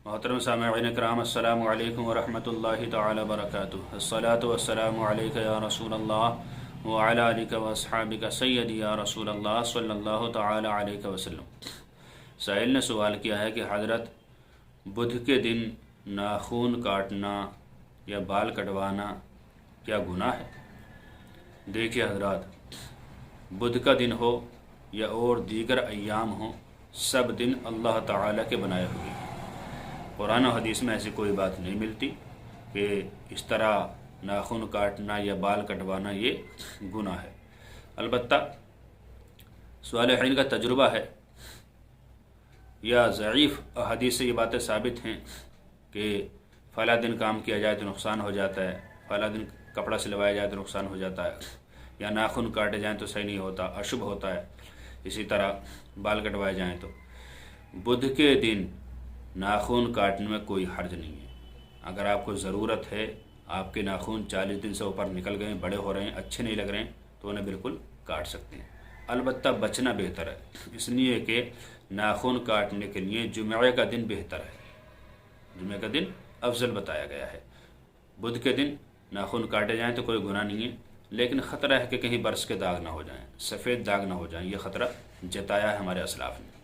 محترم سامعین کرام، السلام علیکم ورحمۃ اللہ تعالی وبرکاتہ۔ الصلاۃ والسلام علیک یا رسول اللہ وعلی آلک واصحابک سیدی یا رسول اللہ صلی اللہ تعالی علیہ وسلم۔ سائل نے سوال کیا ہے کہ حضرت، بدھ کے دن ناخون کاٹنا یا بال کٹوانا کیا گناہ ہے؟ دیکھیے حضرات، بدھ کا دن ہو یا اور دیگر ایام ہوں، سب دن اللہ تعالی کے بنائے ہوئے ہیں۔ قرآن و حدیث میں ایسی کوئی بات نہیں ملتی کہ اس طرح ناخن کاٹنا یا بال کٹوانا یہ گناہ ہے۔ البتہ صالحین کا تجربہ ہے یا ضعیف حدیث سے یہ باتیں ثابت ہیں کہ فلاں دن کام کیا جائے تو نقصان ہو جاتا ہے، فلاں دن کپڑا سلوایا جائے تو نقصان ہو جاتا ہے، یا ناخن کاٹے جائیں تو صحیح نہیں ہوتا، اشبھ ہوتا ہے، اسی طرح بال کٹوائے جائیں تو۔ بدھ کے دن ناخن کاٹنے میں کوئی حرج نہیں ہے۔ اگر آپ کو ضرورت ہے، آپ کے ناخن 40 دن سے اوپر نکل گئے، بڑے ہو رہے ہیں، اچھے نہیں لگ رہے ہیں، تو انہیں بالکل کاٹ سکتے ہیں۔ البتہ بچنا بہتر ہے، اس لیے کہ ناخن کاٹنے کے لیے جمعہ کا دن بہتر ہے، جمعہ کا دن افضل بتایا گیا ہے۔ بدھ کے دن ناخن کاٹے جائیں تو کوئی گناہ نہیں ہے، لیکن خطرہ ہے کہ کہیں برس کے داغ نہ ہو جائیں، سفید داغ نہ ہو جائیں، یہ خطرہ جتایا ہے ہمارے اسلاف نے۔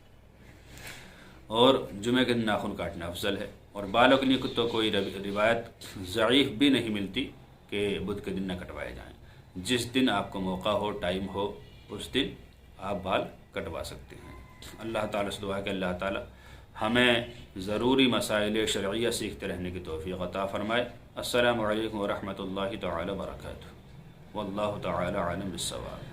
اور جمعہ کے دن ناخن کاٹنا افضل ہے۔ اور بالوں کے لیے تو کوئی روایت ضعیف بھی نہیں ملتی کہ بدھ کے دن نہ کٹوائے جائیں۔ جس دن آپ کو موقع ہو، ٹائم ہو، اس دن آپ بال کٹوا سکتے ہیں۔ اللہ تعالیٰ سے دعا ہے کہ اللہ تعالیٰ ہمیں ضروری مسائل شرعیہ سیکھتے رہنے کی توفیق عطا فرمائے۔ السلام علیکم ورحمۃ اللہ تعالی وبرکاتہ، واللہ تعالی عالم بالصواب۔